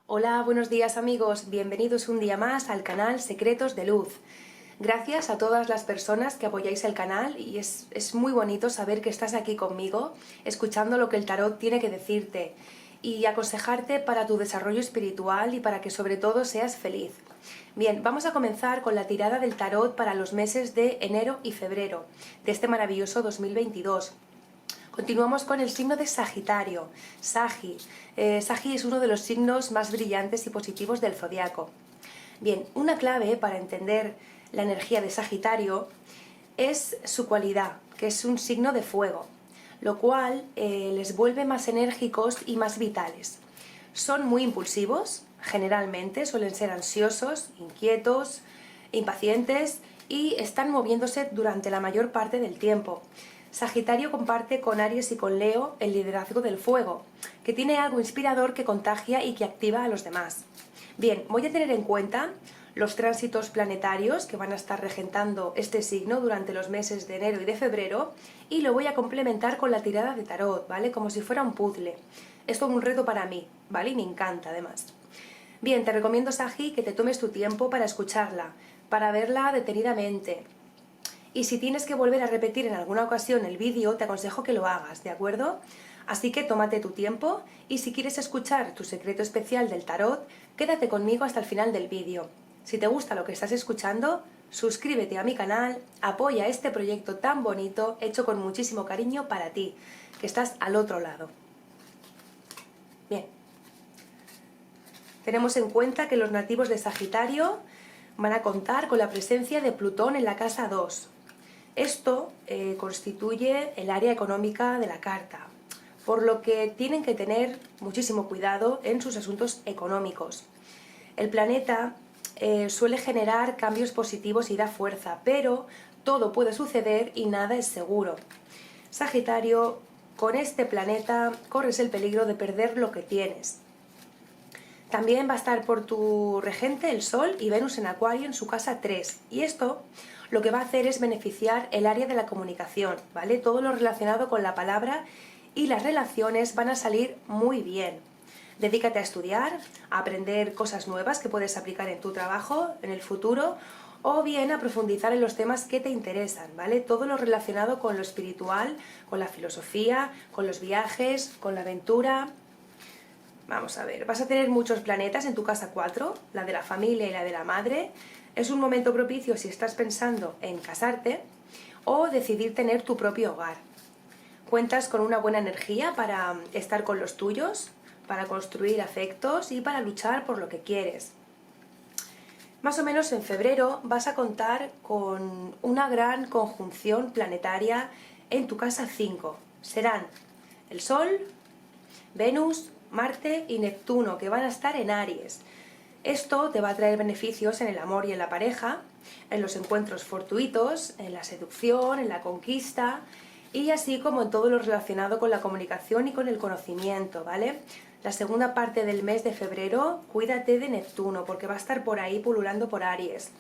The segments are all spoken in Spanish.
Hola, buenos días amigos, bienvenidos un día más al canal Secretos de Luz. Gracias a todas las personas que apoyáis el canal y es muy bonito saber que estás aquí conmigo, escuchando lo que el tarot tiene que decirte y aconsejarte para tu desarrollo espiritual y para que sobre todo seas feliz. Bien, vamos a comenzar con la tirada del tarot para los meses de enero y febrero de este maravilloso 2022. Continuamos con el signo de Sagitario. Sagi es uno de los signos más brillantes y positivos del zodiaco. Bien, una clave para entender la energía de Sagitario es su cualidad, que es un signo de fuego, lo cual les vuelve más enérgicos y más vitales. Son muy impulsivos, generalmente suelen ser ansiosos, inquietos, impacientes y están moviéndose durante la mayor parte del tiempo. Sagitario comparte con Aries y con Leo el liderazgo del fuego, que tiene algo inspirador que contagia y que activa a los demás. Bien, voy a tener en cuenta los tránsitos planetarios que van a estar regentando este signo durante los meses de enero y de febrero y lo voy a complementar con la tirada de tarot, ¿vale? Como si fuera un puzzle. Es como un reto para mí, ¿vale? Y me encanta además. Bien, te recomiendo, Sagi, que te tomes tu tiempo para escucharla, para verla detenidamente. Y si tienes que volver a repetir en alguna ocasión el vídeo, te aconsejo que lo hagas, ¿de acuerdo? Así que tómate tu tiempo y si quieres escuchar tu secreto especial del tarot, quédate conmigo hasta el final del vídeo. Si te gusta lo que estás escuchando, suscríbete a mi canal, apoya este proyecto tan bonito, hecho con muchísimo cariño para ti, que estás al otro lado. Bien. Tenemos en cuenta que los nativos de Sagitario van a contar con la presencia de Plutón en la casa 2. Esto constituye el área económica de la carta, por lo que tienen que tener muchísimo cuidado en sus asuntos económicos. El planeta suele generar cambios positivos y da fuerza, pero todo puede suceder y nada es seguro. Sagitario, con este planeta corres el peligro de perder lo que tienes. También va a estar por tu regente el Sol y Venus en Acuario en su casa 3. Y esto lo que va a hacer es beneficiar el área de la comunicación, ¿vale? Todo lo relacionado con la palabra y las relaciones van a salir muy bien. Dedícate a estudiar, a aprender cosas nuevas que puedes aplicar en tu trabajo, en el futuro, o bien a profundizar en los temas que te interesan, ¿vale? Todo lo relacionado con lo espiritual, con la filosofía, con los viajes, con la aventura. Vamos a ver, vas a tener muchos planetas en tu casa 4, la de la familia y la de la madre. Es un momento propicio si estás pensando en casarte o decidir tener tu propio hogar. Cuentas con una buena energía para estar con los tuyos, para construir afectos y para luchar por lo que quieres. Más o menos en febrero vas a contar con una gran conjunción planetaria en tu casa 5. Serán el Sol, Venus, Marte y Neptuno, que van a estar en Aries. Esto te va a traer beneficios en el amor y en la pareja, en los encuentros fortuitos, en la seducción, en la conquista y así como en todo lo relacionado con la comunicación y con el conocimiento, ¿vale? La segunda parte del mes de febrero, cuídate de Neptuno porque va a estar por ahí pululando por Aries.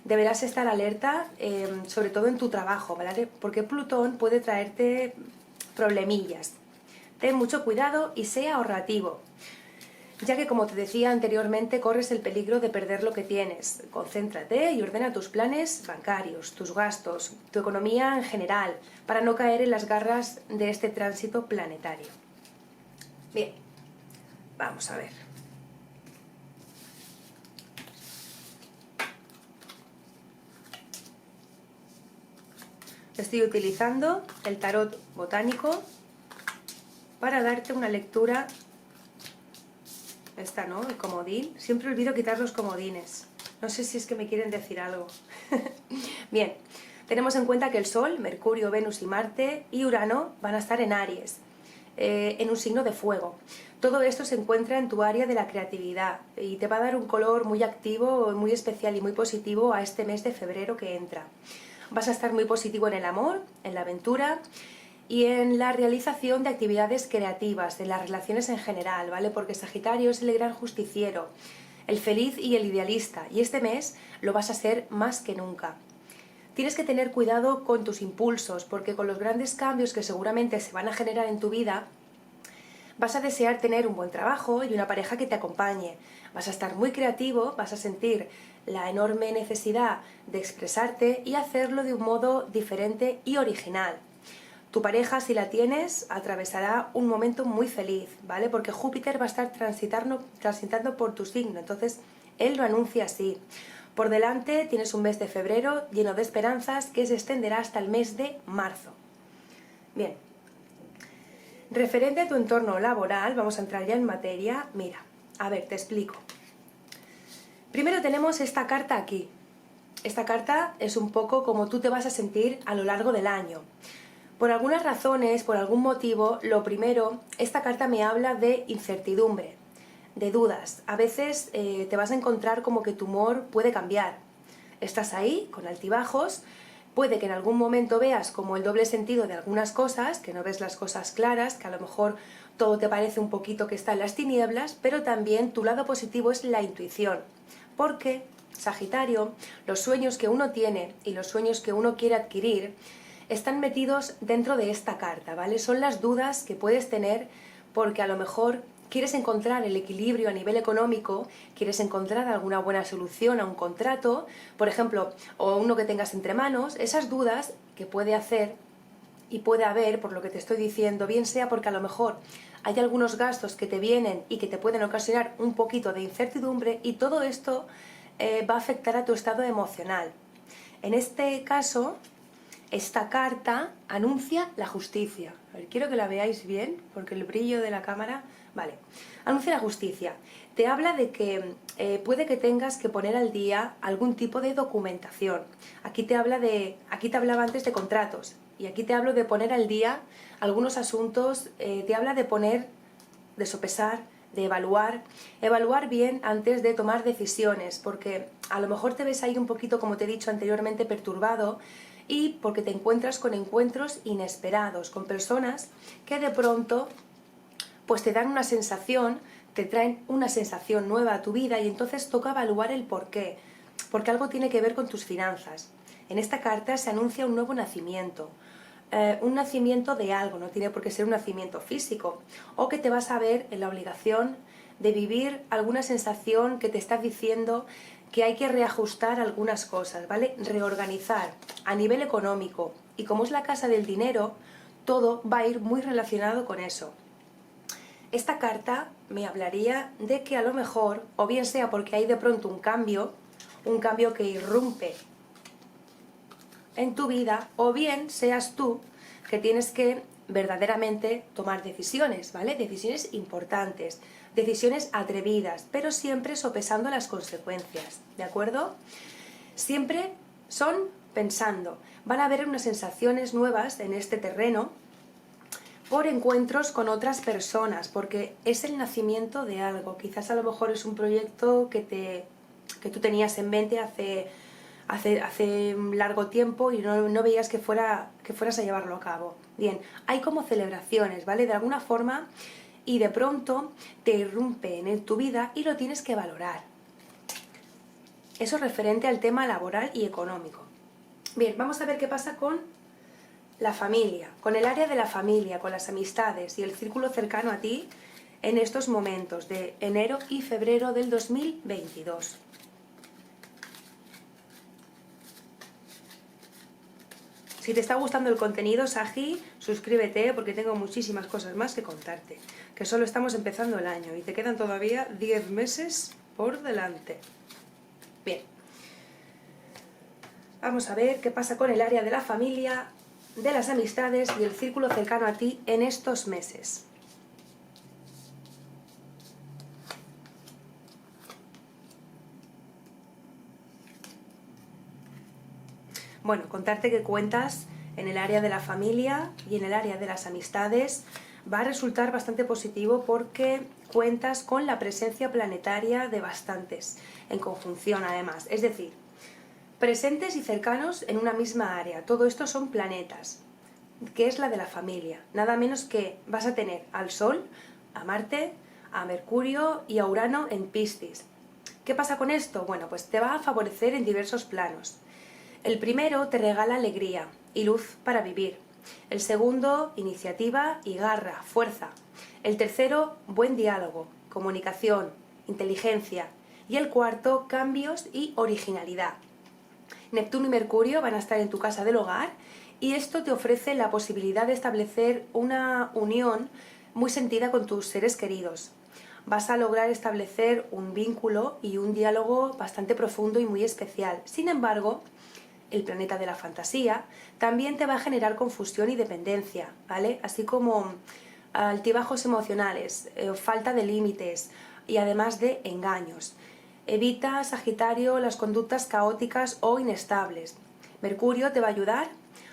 Deberás estar alerta, sobre todo en tu trabajo, ¿vale? Porque Plutón puede traerte problemillas. Ten mucho cuidado y sea ahorrativo, ya que, como te decía anteriormente, corres el peligro de perder lo que tienes. Concéntrate y ordena tus planes bancarios, tus gastos, tu economía en general, para no caer en las garras de este tránsito planetario. Bien, vamos a ver. Estoy utilizando el tarot botánico para darte una lectura. Esta, ¿no? El comodín. Siempre olvido quitar los comodines. No sé si es que me quieren decir algo. Bien, tenemos en cuenta que el Sol, Mercurio, Venus y Marte y Urano van a estar en Aries, en un signo de fuego. Todo esto se encuentra en tu área de la creatividad y te va a dar un color muy activo, muy especial y muy positivo a este mes de febrero que entra. Vas a estar muy positivo en el amor, en la aventura y en la realización de actividades creativas, de las relaciones en general, ¿vale? Porque Sagitario es el gran justiciero, el feliz y el idealista, y este mes lo vas a ser más que nunca. Tienes que tener cuidado con tus impulsos, porque con los grandes cambios que seguramente se van a generar en tu vida, Vas a desear tener un buen trabajo y una pareja que te acompañe. Vas a estar muy creativo, vas a sentir la enorme necesidad de expresarte y hacerlo de un modo diferente y original. Tu pareja, si la tienes, atravesará un momento muy feliz, ¿vale? Porque Júpiter va a estar transitando por tu signo, entonces él lo anuncia así. Por delante tienes un mes de febrero lleno de esperanzas que se extenderá hasta el mes de marzo. Bien, referente a tu entorno laboral, vamos a entrar ya en materia. Mira, a ver, te explico. Primero tenemos esta carta aquí. Esta carta es un poco como tú te vas a sentir a lo largo del año. Por algunas razones, por algún motivo, lo primero, esta carta me habla de incertidumbre, de dudas. A veces te vas a encontrar como que tu humor puede cambiar. Estás ahí, con altibajos, puede que en algún momento veas como el doble sentido de algunas cosas, que no ves las cosas claras, que a lo mejor todo te parece un poquito que está en las tinieblas, pero también tu lado positivo es la intuición. Porque, Sagitario, los sueños que uno tiene y los sueños que uno quiere adquirir están metidos dentro de esta carta, ¿vale? Son las dudas que puedes tener porque a lo mejor quieres encontrar el equilibrio a nivel económico, quieres encontrar alguna buena solución a un contrato, por ejemplo, o uno que tengas entre manos, esas dudas que puede hacer y puede haber, por lo que te estoy diciendo, bien sea porque a lo mejor hay algunos gastos que te vienen y que te pueden ocasionar un poquito de incertidumbre y todo esto va a afectar a tu estado emocional. En este caso, esta carta anuncia la justicia. A ver, quiero que la veáis bien, porque el brillo de la cámara... Vale, anuncia la justicia. Te habla de que puede que tengas que poner al día algún tipo de documentación. Aquí te hablaba antes de contratos, y aquí te hablo de poner al día algunos asuntos, te habla de poner, de sopesar, de evaluar bien antes de tomar decisiones, porque a lo mejor te ves ahí un poquito, como te he dicho anteriormente, perturbado, y porque te encuentras con encuentros inesperados, con personas que de pronto pues te dan una sensación, te traen una sensación nueva a tu vida y entonces toca evaluar el por qué, porque algo tiene que ver con tus finanzas. En esta carta se anuncia un nuevo nacimiento, un nacimiento de algo, no tiene por qué ser un nacimiento físico, o que te vas a ver en la obligación de vivir alguna sensación que te está diciendo que hay que reajustar algunas cosas, ¿vale? Reorganizar a nivel económico. Y como es la casa del dinero, todo va a ir muy relacionado con eso. Esta carta me hablaría de que a lo mejor, o bien sea porque hay de pronto un cambio que irrumpe en tu vida, o bien seas tú que tienes que verdaderamente tomar decisiones, ¿vale? Decisiones importantes, decisiones atrevidas, pero siempre sopesando las consecuencias, ¿de acuerdo? Siempre son pensando. Van a haber unas sensaciones nuevas en este terreno por encuentros con otras personas, porque es el nacimiento de algo. Quizás a lo mejor es un proyecto que tú tenías en mente hace un largo tiempo y no veías que fueras a llevarlo a cabo. Bien, hay como celebraciones, ¿vale? De alguna forma, y de pronto te irrumpe en tu vida y lo tienes que valorar. Eso es referente al tema laboral y económico. Bien, vamos a ver qué pasa con la familia, con el área de la familia, con las amistades y el círculo cercano a ti en estos momentos de enero y febrero del 2022. Si te está gustando el contenido, Sagi, suscríbete porque tengo muchísimas cosas más que contarte. Que solo estamos empezando el año y te quedan todavía 10 meses por delante. Bien. Vamos a ver qué pasa con el área de la familia, de las amistades y el círculo cercano a ti en estos meses. Bueno, contarte que cuentas en el área de la familia y en el área de las amistades va a resultar bastante positivo porque cuentas con la presencia planetaria de bastantes, en conjunción además, es decir, presentes y cercanos en una misma área. Todo esto son planetas, que es la de la familia. Nada menos que vas a tener al Sol, a Marte, a Mercurio y a Urano en Piscis. ¿Qué pasa con esto? Bueno, pues te va a favorecer en diversos planos. El primero te regala alegría y luz para vivir. El segundo, iniciativa y garra, fuerza. El tercero, buen diálogo, comunicación, inteligencia. Y el cuarto, cambios y originalidad. Neptuno y Mercurio van a estar en tu casa del hogar y esto te ofrece la posibilidad de establecer una unión muy sentida con tus seres queridos. Vas a lograr establecer un vínculo y un diálogo bastante profundo y muy especial. Sin embargo, el planeta de la fantasía también te va a generar confusión y dependencia, ¿vale? Así como altibajos emocionales, falta de límites y además de engaños. Evita, Sagitario, las conductas caóticas o inestables. Mercurio te va a ayudar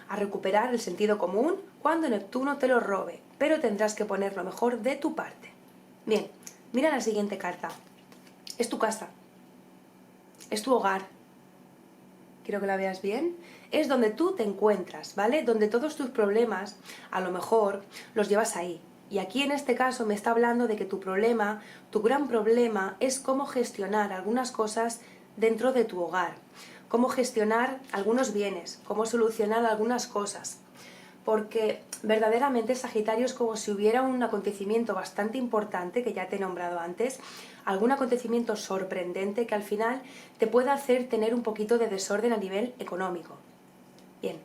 a recuperar el sentido común cuando Neptuno te lo robe, pero tendrás que poner lo mejor de tu parte. Bien, mira la siguiente carta. Es tu casa, es tu hogar. Quiero que la veas bien. Es donde tú te encuentras, ¿vale? Donde todos tus problemas, a lo mejor, los llevas ahí. Y aquí en este caso me está hablando de que tu problema, tu gran problema, es cómo gestionar algunas cosas dentro de tu hogar. Cómo gestionar algunos bienes, cómo solucionar algunas cosas. Porque verdaderamente, Sagitario, es como si hubiera un acontecimiento bastante importante, que ya te he nombrado antes, algún acontecimiento sorprendente que al final te pueda hacer tener un poquito de desorden a nivel económico. Bien,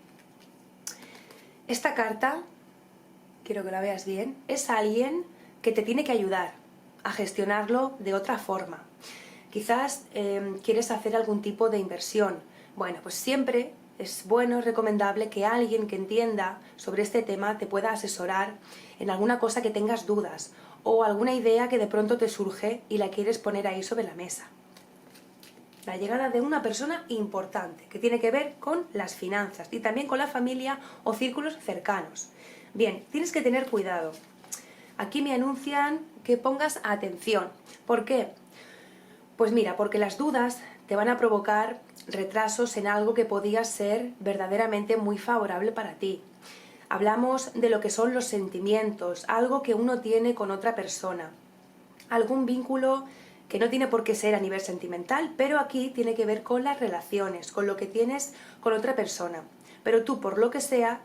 esta carta, quiero que la veas bien, es alguien que te tiene que ayudar a gestionarlo de otra forma. Quizás quieres hacer algún tipo de inversión. Bueno, pues siempre es bueno, es recomendable que alguien que entienda sobre este tema te pueda asesorar en alguna cosa que tengas dudas o alguna idea que de pronto te surge y la quieres poner ahí sobre la mesa. La llegada de una persona importante que tiene que ver con las finanzas y también con la familia o círculos cercanos. Bien, tienes que tener cuidado. Aquí me anuncian que pongas atención. ¿Por qué? Pues mira, porque las dudas te van a provocar retrasos en algo que podía ser verdaderamente muy favorable para ti. Hablamos de lo que son los sentimientos, algo que uno tiene con otra persona, algún vínculo que no tiene por qué ser a nivel sentimental, pero aquí tiene que ver con las relaciones, con lo que tienes con otra persona. Pero tú, por lo que sea,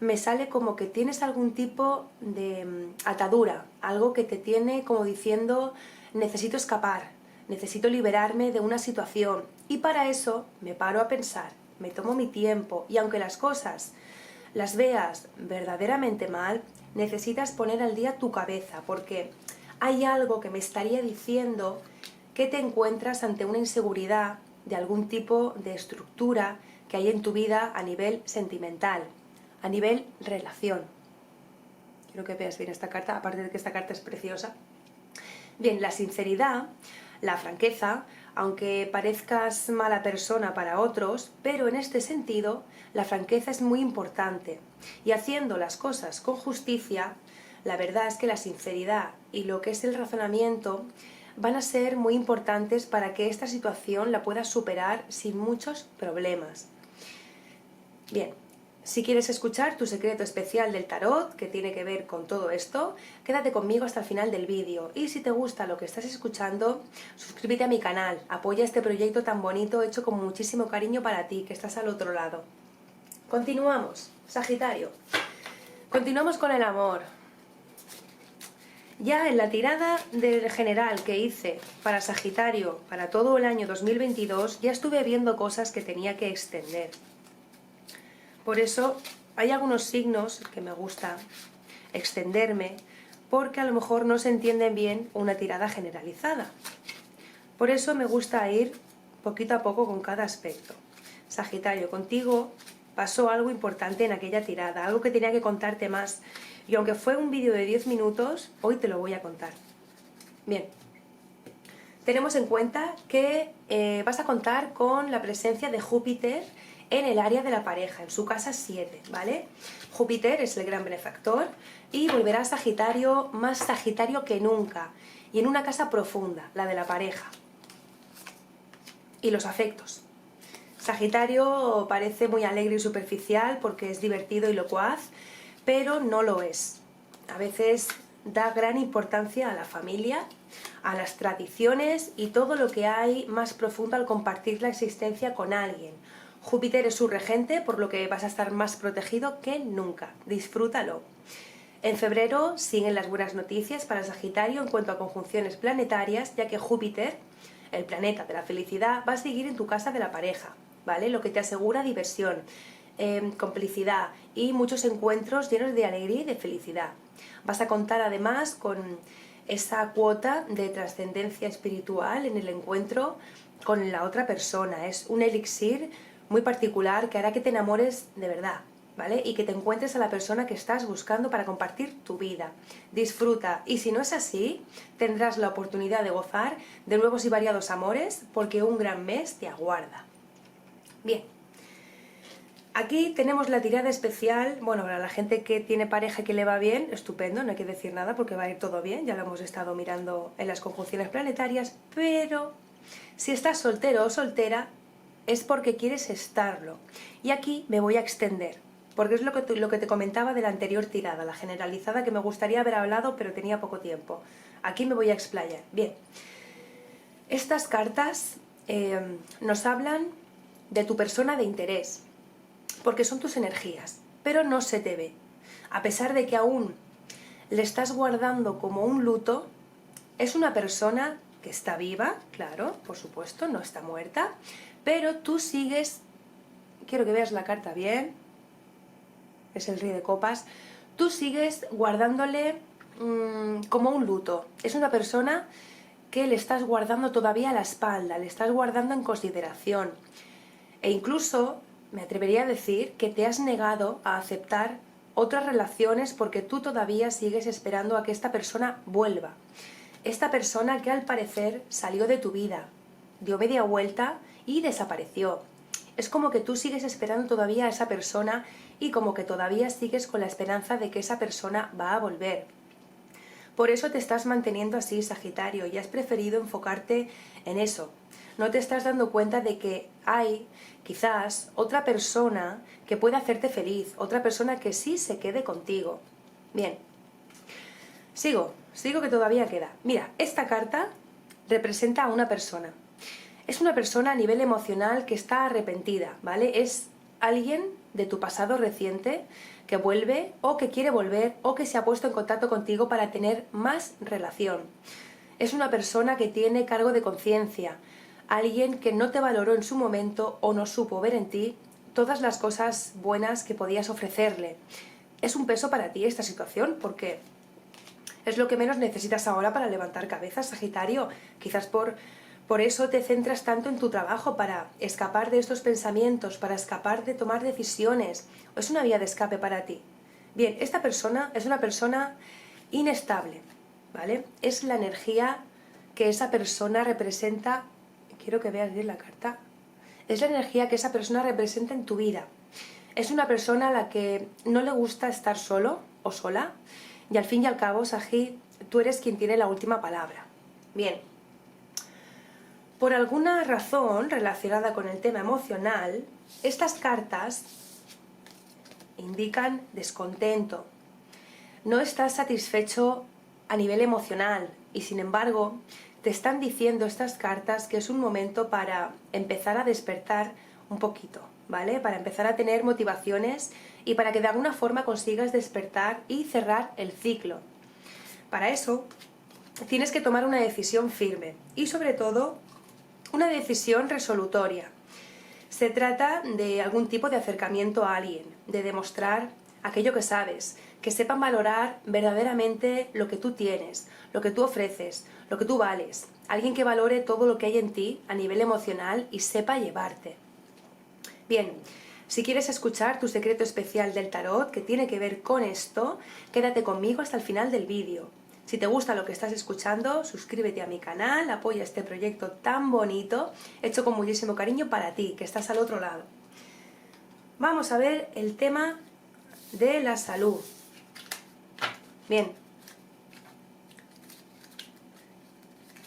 me sale como que tienes algún tipo de atadura, algo que te tiene como diciendo necesito escapar, necesito liberarme de una situación, y para eso me paro a pensar, me tomo mi tiempo y aunque las cosas las veas verdaderamente mal, necesitas poner al día tu cabeza porque hay algo que me estaría diciendo que te encuentras ante una inseguridad de algún tipo de estructura que hay en tu vida a nivel sentimental, a nivel relación. Quiero que veas bien esta carta, aparte de que esta carta es preciosa. Bien, la sinceridad, la franqueza, aunque parezcas mala persona para otros, pero en este sentido la franqueza es muy importante. Y haciendo las cosas con justicia, la verdad es que la sinceridad y lo que es el razonamiento van a ser muy importantes para que esta situación la puedas superar sin muchos problemas. Bien. Si quieres escuchar tu secreto especial del tarot, que tiene que ver con todo esto, quédate conmigo hasta el final del vídeo. Y si te gusta lo que estás escuchando, suscríbete a mi canal, apoya este proyecto tan bonito hecho con muchísimo cariño para ti, que estás al otro lado. Continuamos, Sagitario. Continuamos con el amor. Ya en la tirada del general que hice para Sagitario para todo el año 2022, ya estuve viendo cosas que tenía que extender. Por eso hay algunos signos que me gusta extenderme porque a lo mejor no se entienden bien una tirada generalizada. Por eso me gusta ir poquito a poco con cada aspecto. Sagitario, contigo pasó algo importante en aquella tirada, algo que tenía que contarte más. Y aunque fue un vídeo de 10 minutos, hoy te lo voy a contar. Bien, tenemos en cuenta que vas a contar con la presencia de Júpiter en el área de la pareja, en su casa 7, ¿vale? Júpiter es el gran benefactor y volverá a Sagitario más Sagitario que nunca, y en una casa profunda, la de la pareja y los afectos. Sagitario parece muy alegre y superficial porque es divertido y locuaz, pero no lo es. A veces da gran importancia a la familia, a las tradiciones y todo lo que hay más profundo al compartir la existencia con alguien. Júpiter es su regente, por lo que vas a estar más protegido que nunca. Disfrútalo. En febrero siguen las buenas noticias para Sagitario en cuanto a conjunciones planetarias, ya que Júpiter, el planeta de la felicidad, va a seguir en tu casa de la pareja, ¿vale? Lo que te asegura diversión, complicidad y muchos encuentros llenos de alegría y de felicidad. Vas a contar además con esa cuota de trascendencia espiritual en el encuentro con la otra persona. Es un elixir muy particular que hará que te enamores de verdad, ¿vale? Y que te encuentres a la persona que estás buscando para compartir tu vida. Disfruta, y si no es así, tendrás la oportunidad de gozar de nuevos y variados amores, porque un gran mes te aguarda. Bien, aquí tenemos la tirada especial. Bueno, para la gente que tiene pareja y que le va bien, estupendo, no hay que decir nada porque va a ir todo bien, ya lo hemos estado mirando en las conjunciones planetarias, pero si estás soltero o soltera es porque quieres estarlo. Y aquí me voy a extender, porque es lo que te comentaba de la anterior tirada, la generalizada, que me gustaría haber hablado pero tenía poco tiempo. Aquí me voy a explayar. Bien, estas cartas nos hablan de tu persona de interés, porque son tus energías, pero no se te ve. A pesar de que aún le estás guardando como un luto, es una persona que está viva, claro, por supuesto, no está muerta, pero tú sigues, quiero que veas la carta bien, es el Rey de Copas, tú sigues guardándole como un luto. Es una persona que le estás guardando todavía a la espalda, le estás guardando en consideración. E incluso me atrevería a decir que te has negado a aceptar otras relaciones porque tú todavía sigues esperando a que esta persona vuelva. Esta persona que al parecer salió de tu vida, dio media vuelta y desapareció. Es como que tú sigues esperando todavía a esa persona y como que todavía sigues con la esperanza de que esa persona va a volver. Por eso te estás manteniendo así, Sagitario, y has preferido enfocarte en eso. No te estás dando cuenta de que hay quizás otra persona que puede hacerte feliz, otra persona que sí se quede contigo. Bien, sigo que todavía queda. Mira, esta carta representa a una persona. Es una persona a nivel emocional que está arrepentida, ¿vale? Es alguien de tu pasado reciente que vuelve o que quiere volver o que se ha puesto en contacto contigo para tener más relación. Es una persona que tiene cargo de conciencia, alguien que no te valoró en su momento o no supo ver en ti todas las cosas buenas que podías ofrecerle. Es un peso para ti esta situación porque es lo que menos necesitas ahora para levantar cabezas, Sagitario. Quizás por eso te centras tanto en tu trabajo, para escapar de estos pensamientos, para escapar de tomar decisiones. Es una vía de escape para ti. Bien, esta persona es una persona inestable, ¿vale? Es la energía que esa persona representa. Quiero que veas bien la carta. Es la energía que esa persona representa en tu vida. Es una persona a la que no le gusta estar solo o sola. Y al fin y al cabo, Sagi, tú eres quien tiene la última palabra. Bien. Por alguna razón relacionada con el tema emocional, estas cartas indican descontento. No estás satisfecho a nivel emocional y sin embargo te están diciendo estas cartas que es un momento para empezar a despertar un poquito, ¿vale? Para empezar a tener motivaciones y para que de alguna forma consigas despertar y cerrar el ciclo. Para eso tienes que tomar una decisión firme y sobre todo una decisión resolutoria. Se trata de algún tipo de acercamiento a alguien, de demostrar aquello que sabes, que sepan valorar verdaderamente lo que tú tienes, lo que tú ofreces, lo que tú vales. Alguien que valore todo lo que hay en ti a nivel emocional y sepa llevarte. Bien, si quieres escuchar tu secreto especial del tarot que tiene que ver con esto, quédate conmigo hasta el final del vídeo. Si te gusta lo que estás escuchando, suscríbete a mi canal, apoya este proyecto tan bonito, hecho con muchísimo cariño para ti, que estás al otro lado. Vamos a ver el tema de la salud. Bien.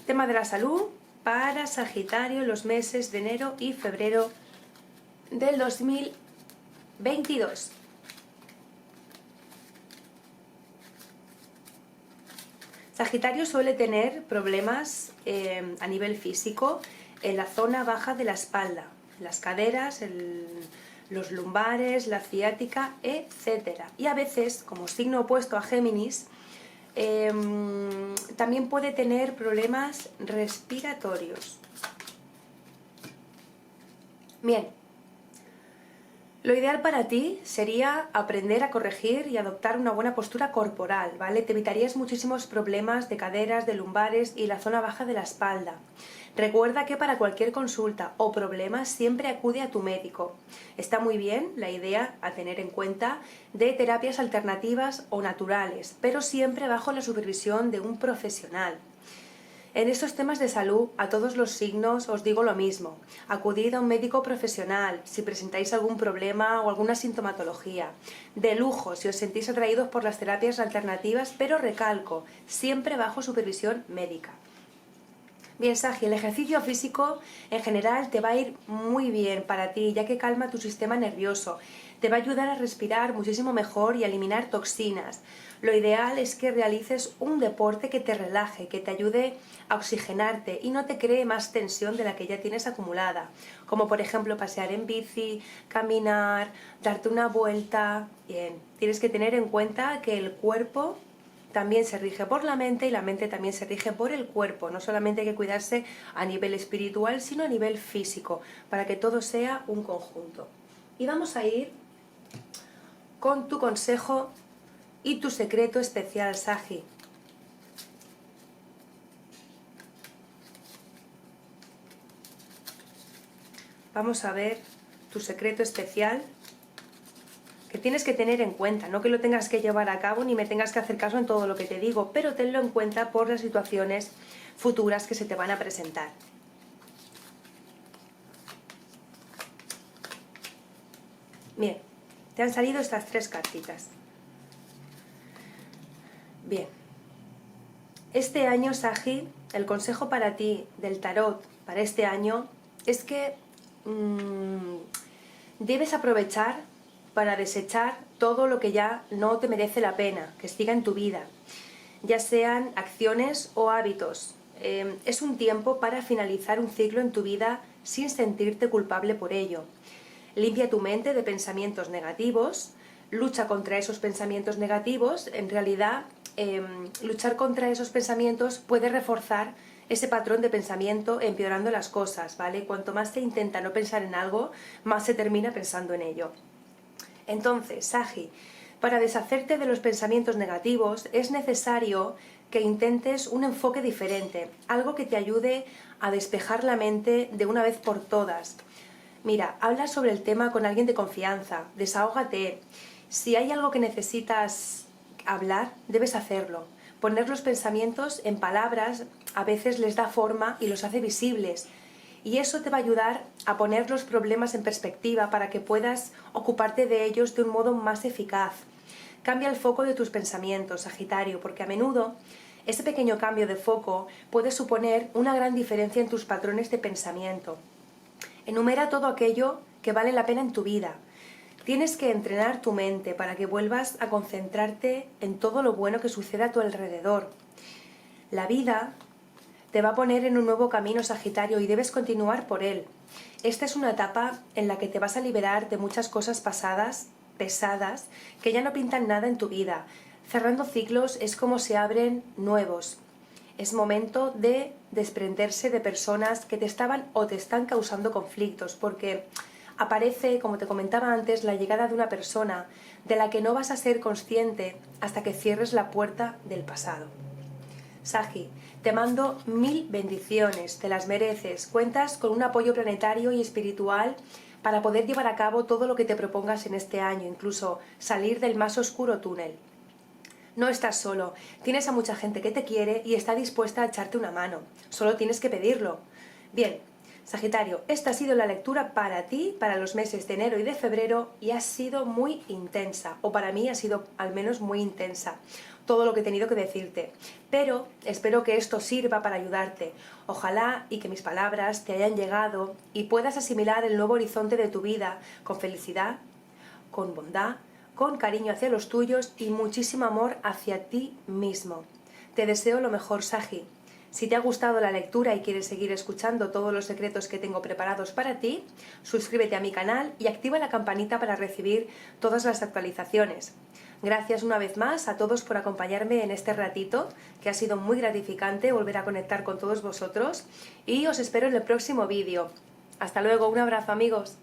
Tema de la salud para Sagitario en los meses de enero y febrero del 2022. Sagitario suele tener problemas a nivel físico en la zona baja de la espalda, las caderas, los lumbares, la ciática, etc. Y a veces, como signo opuesto a Géminis, también puede tener problemas respiratorios. Bien, lo ideal para ti sería aprender a corregir y adoptar una buena postura corporal, ¿vale? Te evitarías muchísimos problemas de caderas, de lumbares y la zona baja de la espalda. Recuerda que para cualquier consulta o problema siempre acude a tu médico. Está muy bien la idea a tener en cuenta de terapias alternativas o naturales, pero siempre bajo la supervisión de un profesional. En estos temas de salud, a todos los signos os digo lo mismo. Acudid a un médico profesional si presentáis algún problema o alguna sintomatología. De lujo si os sentís atraídos por las terapias alternativas, pero recalco, siempre bajo supervisión médica. Bien, Sagi, el ejercicio físico en general te va a ir muy bien para ti, ya que calma tu sistema nervioso. Te va a ayudar a respirar muchísimo mejor y a eliminar toxinas. Lo ideal es que realices un deporte que te relaje, que te ayude a oxigenarte y no te cree más tensión de la que ya tienes acumulada. Como por ejemplo pasear en bici, caminar, darte una vuelta. Bien, tienes que tener en cuenta que el cuerpo también se rige por la mente y la mente también se rige por el cuerpo. No solamente hay que cuidarse a nivel espiritual, sino a nivel físico, para que todo sea un conjunto. Y vamos a ir con tu consejo y tu secreto especial, Sagi. Vamos a ver tu secreto especial que tienes que tener en cuenta, no que lo tengas que llevar a cabo ni me tengas que hacer caso en todo lo que te digo, pero tenlo en cuenta por las situaciones futuras que se te van a presentar. Bien, te han salido estas 3 cartitas. Bien, este año, Sagi, el consejo para ti del tarot para este año es que debes aprovechar para desechar todo lo que ya no te merece la pena que siga en tu vida, ya sean acciones o hábitos. Es un tiempo para finalizar un ciclo en tu vida sin sentirte culpable por ello. Limpia tu mente de pensamientos negativos, lucha contra esos pensamientos negativos. En realidad, luchar contra esos pensamientos puede reforzar ese patrón de pensamiento empeorando las cosas, ¿vale? Cuanto más se intenta no pensar en algo, más se termina pensando en ello. Entonces, Sagi, para deshacerte de los pensamientos negativos es necesario que intentes un enfoque diferente, algo que te ayude a despejar la mente de una vez por todas. Mira, habla sobre el tema con alguien de confianza, desahógate. Si hay algo que necesitas hablar, debes hacerlo. Poner los pensamientos en palabras a veces les da forma y los hace visibles. Y eso te va a ayudar a poner los problemas en perspectiva para que puedas ocuparte de ellos de un modo más eficaz. Cambia el foco de tus pensamientos, Sagitario, porque a menudo ese pequeño cambio de foco puede suponer una gran diferencia en tus patrones de pensamiento. Enumera todo aquello que vale la pena en tu vida. Tienes que entrenar tu mente para que vuelvas a concentrarte en todo lo bueno que sucede a tu alrededor. La vida te va a poner en un nuevo camino, Sagitario, y debes continuar por él. Esta es una etapa en la que te vas a liberar de muchas cosas pasadas, pesadas, que ya no pintan nada en tu vida. Cerrando ciclos es como se abren nuevos. Es momento de desprenderse de personas que te estaban o te están causando conflictos, porque aparece, como te comentaba antes, la llegada de una persona de la que no vas a ser consciente hasta que cierres la puerta del pasado. Sagi, te mando 1000 bendiciones, te las mereces. Cuentas con un apoyo planetario y espiritual para poder llevar a cabo todo lo que te propongas en este año, incluso salir del más oscuro túnel. No estás solo, tienes a mucha gente que te quiere y está dispuesta a echarte una mano. Solo tienes que pedirlo. Bien, Sagitario, esta ha sido la lectura para ti, para los meses de enero y de febrero, y ha sido muy intensa, o para mí ha sido al menos muy intensa, todo lo que he tenido que decirte. Pero espero que esto sirva para ayudarte. Ojalá y que mis palabras te hayan llegado y puedas asimilar el nuevo horizonte de tu vida con felicidad, con bondad, con cariño hacia los tuyos y muchísimo amor hacia ti mismo. Te deseo lo mejor, Sagi. Si te ha gustado la lectura y quieres seguir escuchando todos los secretos que tengo preparados para ti, suscríbete a mi canal y activa la campanita para recibir todas las actualizaciones. Gracias una vez más a todos por acompañarme en este ratito, que ha sido muy gratificante volver a conectar con todos vosotros, y os espero en el próximo vídeo. Hasta luego, un abrazo amigos.